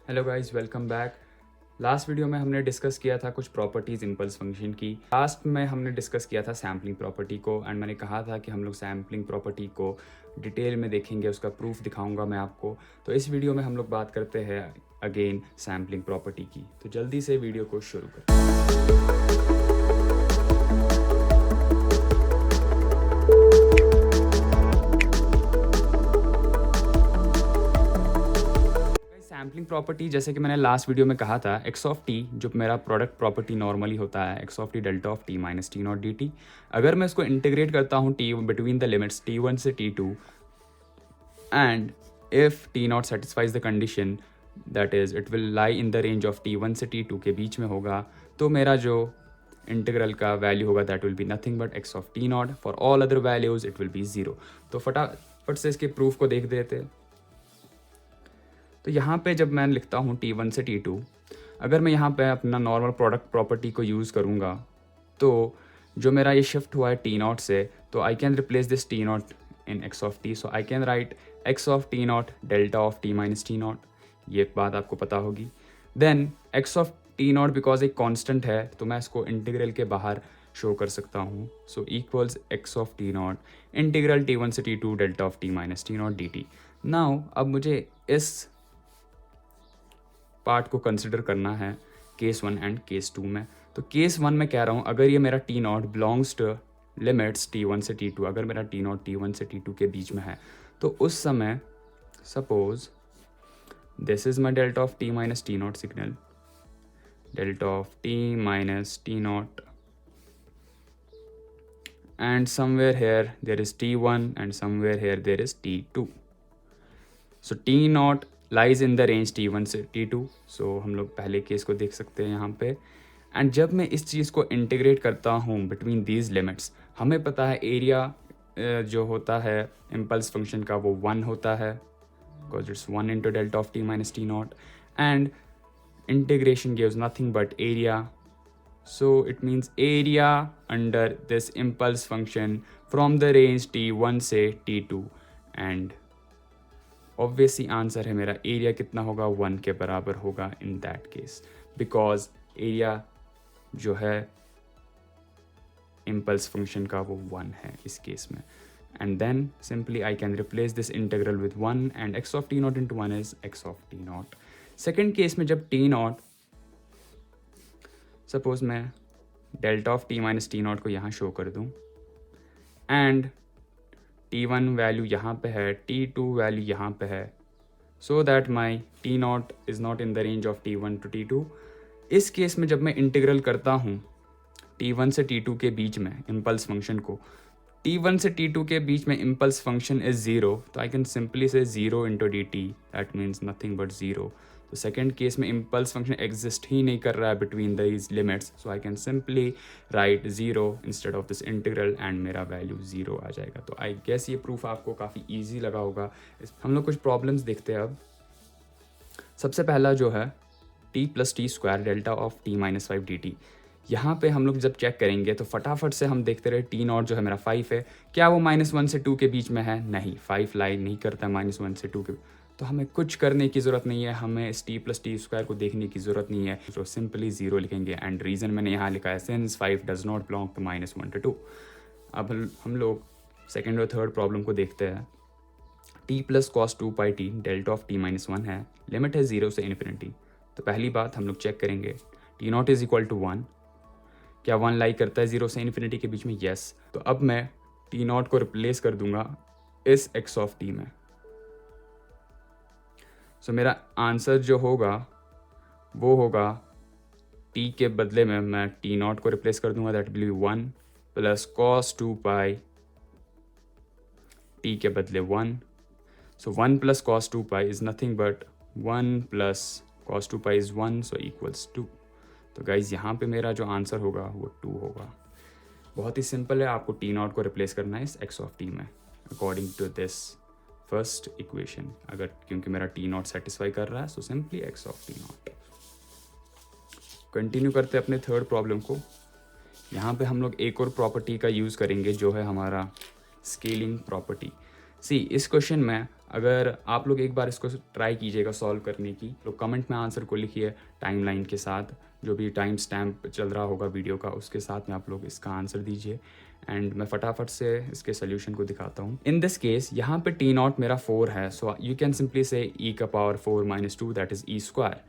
Hello guys, welcome back. Last video में हमने discuss किया था कुछ प्रॉपर्टीज़ इम्पल्स फंक्शन की। लास्ट में हमने डिस्कस किया था सैम्पलिंग प्रॉपर्टी को एंड मैंने कहा था कि हम लोग सैम्पलिंग प्रॉपर्टी को डिटेल में देखेंगे, उसका प्रूफ दिखाऊंगा मैं आपको। तो इस वीडियो में हम लोग बात करते हैं अगेन सैम्पलिंग प्रॉपर्टी की। तो जल्दी से वीडियो को शुरू करते हैं। सैम्पलिंग प्रॉपर्टी, जैसे कि मैंने लास्ट वीडियो में कहा था, एक्स ऑफ टी जो मेरा प्रोडक्ट प्रॉपर्टी नॉर्मली होता है, x of T delta of t minus t not D T. अगर मैं इसको इंटीग्रेट करता हूँ T between the limits t1 से t2 and if T not satisfies the condition that is it will lie in the range of t1 से t2 के बीच में होगा, तो मेरा जो इंटीग्रल का वैल्यू होगा that will be nothing but x of T not. For all other values it will be zero. तो फटाफट से इसके प्रूफ को देख देते। तो यहाँ पे जब मैं लिखता हूँ t1 से t2, अगर मैं यहाँ पे अपना नॉर्मल प्रोडक्ट प्रॉपर्टी को यूज़ करूँगा तो जो मेरा ये शिफ्ट हुआ है t नॉट से, तो I can replace this t naught in x of t। So I can write x of t naught delta of t minus t naught. ये बात आपको पता होगी। Then x of t naught because एक constant है तो मैं इसको इंटीग्रल के बाहर शो कर सकता हूँ। सो equals x of t not integral t1 से t2 delta of t minus t not dt। Now अब मुझे इस पार्ट को कंसिडर करना है केस 1 एंड केस 2 में। तो केस 1 में कह रहा हूँ अगर ये मेरा T not belongs to limits t1 से t2, अगर मेरा टी नॉट t1 से t2 के बीच में है, तो उस समय suppose this is my delta of t minus t not signal, delta of t minus t not, and somewhere here there is t1 and somewhere here there is t2. So t not lies in the range t1 से t2। सो हम लोग पहले case को देख सकते हैं यहाँ पे। एंड जब मैं इस चीज़ को इंटीग्रेट करता हूँ बिटवीन दीज लिमिट्स, हमें पता है एरिया जो होता है इम्पल्स फंक्शन का वो 1 होता है because it's 1 into delta of t minus t not and integration gives nothing but area. So it means area under this impulse function from the range t1 से t2 and obviously आंसर है मेरा area कितना होगा, 1 के बराबर होगा in that case because area जो है इम्पल्स फंक्शन का वो 1 है इस केस में। And then simply I can replace this integral with 1 and x of t naught into 1 is x of t naught. Second case में जब t नॉट, सपोज मैं delta of t minus t naught को यहाँ show कर दूँ and t1 value यहाँ पे है, t2 वैल्यू यहाँ पे है, so that my t naught is not in the range of t1 to t2। इस केस में जब मैं इंटीग्रल करता हूँ t1 से t2 के बीच में इम्पल्स फंक्शन को, t1 से t2 के बीच में इम्पल्स फंक्शन इज ज़ीरो, तो आई कैन सिंपली से 0 into D T, that means nothing but zero. तो सेकेंड केस में इम्पल्स फंक्शन एग्जिस्ट ही नहीं कर रहा है between these limits, so I can simply write 0 instead of this integral and मेरा value 0 आ जाएगा। तो आई गेस ये प्रूफ आपको काफ़ी ईजी लगा होगा। हम लोग कुछ प्रॉब्लम्स देखते हैं अब। सबसे पहला जो है t plus T square delta of t minus 5 D T. यहाँ पे हम लोग जब चेक करेंगे तो फटाफट से हम देखते रहे टी नॉट जो है मेरा 5 है, क्या वो -1 से 2 के बीच में है? नहीं, 5 लाई नहीं करता -1 से 2 के। तो हमें कुछ करने की ज़रूरत नहीं है, हमें इस t प्लस टी स्क्वायर को देखने की ज़रूरत नहीं है, तो सिंपली 0 लिखेंगे। एंड रीज़न मैंने यहाँ लिखा है since 5 does not belong to -1 to 2। अब हम लोग सेकेंड और थर्ड प्रॉब्लम को देखते हैं। t plus cos 2 pi T delta of t minus 1 है, लिमिट है 0 से इन्फिनिटी। तो पहली बात हम लोग चेक करेंगे t naught is equal to 1, क्या 1 लाई करता है 0 से इन्फिनिटी के बीच में? यस। तो अब मैं t नॉट को रिप्लेस कर दूंगा इस x ऑफ t में। सो मेरा आंसर जो होगा वो होगा t के बदले में मैं t नॉट को रिप्लेस कर दूंगा, that will be 1 plus cos 2 pi t के बदले 1। सो 1 plus cos 2 pi is nothing but 1 plus cos 2 pi is 1, so equals 2। तो गाइज यहाँ पे मेरा जो आंसर होगा वो 2 होगा। बहुत ही सिंपल है, आपको t नॉट को रिप्लेस करना है इस x ऑफ t में according to this first equation. अगर क्योंकि मेरा t नॉट सेटिस्फाई कर रहा है, so simply x of t naught. Continue करते हैं अपने थर्ड प्रॉब्लम को। यहाँ पे हम लोग एक और प्रॉपर्टी का यूज़ करेंगे जो है हमारा स्केलिंग प्रॉपर्टी। सी, इस क्वेश्चन में अगर आप लोग एक बार इसको ट्राई कीजिएगा सॉल्व करने की, तो कमेंट में आंसर को लिखिए टाइमलाइन के साथ, जो भी टाइम स्टैम्प चल रहा होगा वीडियो का उसके साथ में आप लोग इसका आंसर दीजिए एंड मैं फटाफट से इसके सोल्यूशन को दिखाता हूँ। इन दिस केस यहाँ पे टी नॉट मेरा 4 है, सो यू कैन सिंपली से ई का power 4 minus 2 that is E square.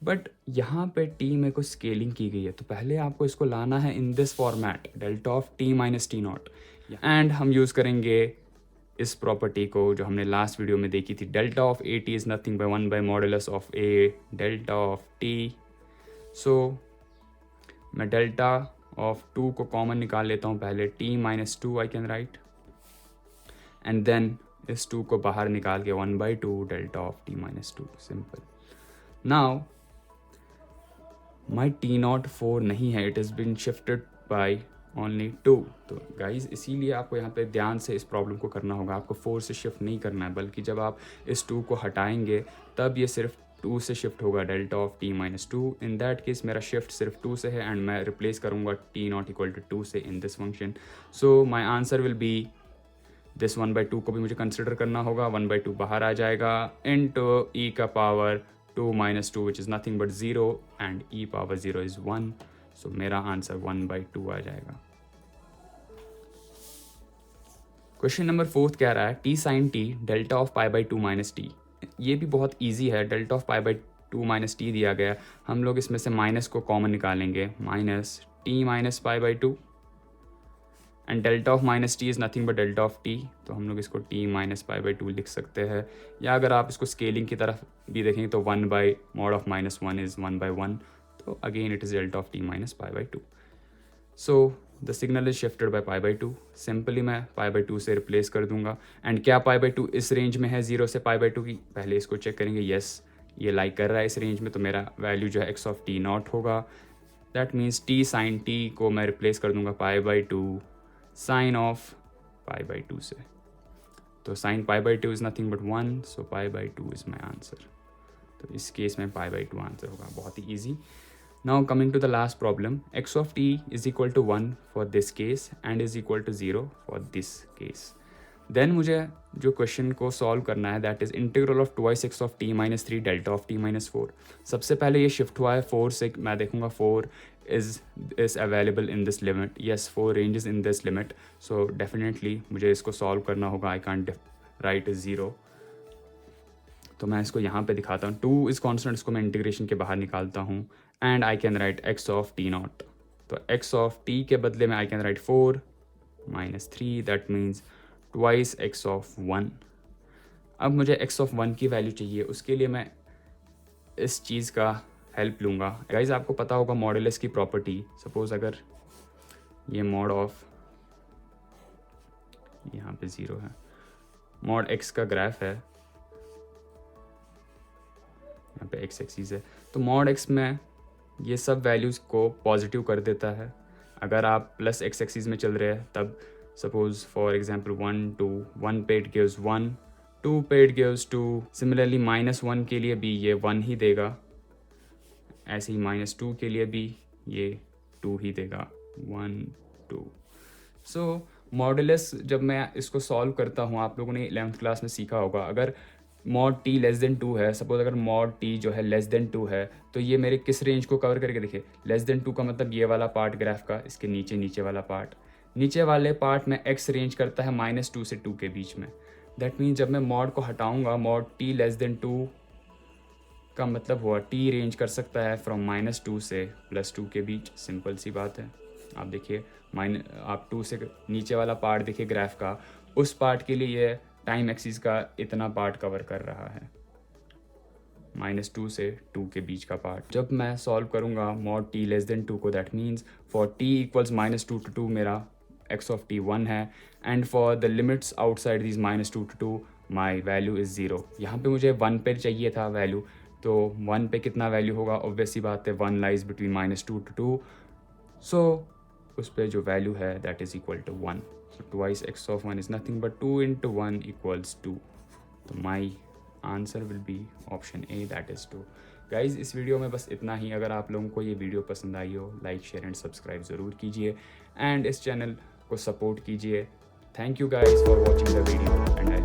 But यहाँ पे टी में कुछ स्केलिंग की गई है, तो पहले आपको इसको लाना है in this format delta of t minus t not, and हम यूज़ करेंगे इस प्रॉपर्टी को जो हमने लास्ट वीडियो में देखी थी, delta of a t is nothing by 1 by modulus of a delta of t. So मैं डेल्टा ऑफ 2 को कॉमन निकाल लेता हूँ पहले, t minus 2 I can write, and then इस 2 को बाहर निकाल के 1/2 delta of t minus 2, simple. Now my t naught 4 नहीं है, it is been shifted by only 2। तो गाइज इसीलिए आपको यहाँ पे ध्यान से इस प्रॉब्लम को करना होगा, आपको 4 से शिफ्ट नहीं करना है, बल्कि जब आप इस 2 को हटाएंगे तब ये सिर्फ 2 से शिफ्ट होगा, delta of t minus 2। In that case मेरा शिफ्ट सिर्फ 2 से है एंड मैं रिप्लेस करूँगा t नॉट इक्वल टू 2 से in this function. So my answer will be this 1/2 को भी मुझे कंसिडर करना होगा, 1/2 बाहर आ जाएगा, इनटू e का power 2 minus 2 which is nothing but 0 and e power 0 is 1। सो मेरा आंसर 1/2 आ जाएगा। क्वेश्चन नंबर 4 कह रहा है t sine t delta of π/2 minus t. ये भी बहुत इजी है, डेल्टा ऑफ π/2 माइनस टी दिया गया, हम लोग इसमें से माइनस को कॉमन निकालेंगे, minus t minus π/2 and delta of minus t is nothing but delta of t, तो हम लोग इसको t माइनस π/2 लिख सकते हैं, या अगर आप इसको स्केलिंग की तरफ भी देखेंगे तो 1 by mod of minus 1 is 1/1, तो again it is delta of t minus π/2। So the signal is shifted by π/2, simply मैं π/2 से रिप्लेस कर दूंगा, एंड क्या π/2 इस रेंज में है 0 से π/2 की, पहले इसको चेक करेंगे, येस ये लाइक कर रहा है इस रेंज में, तो मेरा वैल्यू जो है x ऑफ t नॉट होगा, that means t sine t को मैं रिप्लेस कर दूंगा π/2 साइन ऑफ π/2 से, तो sine π/2 is nothing but 1, so π/2 is my answer. तो इस केस में π/2 आंसर होगा, बहुत ही easy. Now coming to the last problem, x of t is equal to 1 for this case and is equal to 0 for this case. Then मुझे जो question को solve करना है that is integral of 2x x of t minus 3 delta of t minus 4। सबसे पहले ये shift हुआ है 4 से, मैं देखूंगा 4 is available in this limit, yes 4 ranges in this limit, so definitely मुझे इसको सॉल्व करना होगा, आई can't write 0, तो मैं इसको यहाँ पे दिखाता हूँ, 2 इज़ कॉन्स्टेंट, इसको मैं इंटीग्रेशन के बाहर निकालता हूँ and I can write x of t not, तो x ऑफ t के बदले में आई can right 4 minus 3, that means twice x of 1। अब मुझे x ऑफ 1 की वैल्यू चाहिए, उसके लिए मैं इस चीज़ का हेल्प लूँगा। गाइज आपको पता होगा मॉडुलस की प्रॉपर्टी, सपोज अगर ये मॉड ऑफ यहाँ पे 0 है, मॉड x का ग्राफ है, यहाँ पे x एक्सिस है, तो मॉड x में ये सब वैल्यूज़ को पॉजिटिव कर देता है। अगर आप प्लस x एक्सिस में चल रहे हैं तब सपोज फॉर एग्जांपल 1 2 1 पे इट गिव्स 1, 2 पे इट गिव्स 2, सिमिलरली -1 के लिए भी ये 1 ही देगा, ऐसे ही -2 के लिए भी ये 2 ही देगा, 1 2। सो मॉडुलस जब मैं इसको सॉल्व करता हूँ, आप लोगों ने 11th क्लास में सीखा होगा, अगर मॉड t लेस देन 2 है, सपोज अगर मॉड t जो है लेस देन 2 है, तो ये मेरे किस रेंज को कवर करके देखिए, लेस देन 2 का मतलब ये वाला पार्ट ग्राफ का, इसके नीचे वाला पार्ट, नीचे वाले पार्ट में x रेंज करता है -2 से 2 के बीच में, दैट मीन्स जब मैं मॉड को हटाऊंगा, मॉड t लेस देन 2 का मतलब हुआ t रेंज कर सकता है फ्रॉम -2 से +2 के बीच, सिंपल सी बात है। आप देखिए आप 2 से नीचे वाला पार्ट देखिए ग्राफ का, उस पार्ट के लिए ये टाइम एक्सिस का इतना पार्ट कवर कर रहा है, -2 से 2 के बीच का पार्ट। जब मैं सॉल्व करूँगा मॉड t लेस देन 2 को, that means for t equals -2 to 2 मेरा x ऑफ t 1 है, and for the limits outside this -2 to 2 my value is 0। यहाँ पे मुझे 1 पे चाहिए था वैल्यू, तो 1 पे कितना वैल्यू होगा, ऑब्वियसली बात है 1 लाइज बिटवीन -2 to 2, सो उस पर जो वैल्यू है that is equal to 1, so twice x of 1 is nothing but 2 into 1 equals 2, तो my answer will be option A, that is 2। Guys इस वीडियो में बस इतना ही। अगर आप लोगों को ये वीडियो पसंद आई हो, लाइक शेयर एंड सब्सक्राइब ज़रूर कीजिए एंड इस चैनल को सपोर्ट कीजिए। Thank you guys for watching the video and I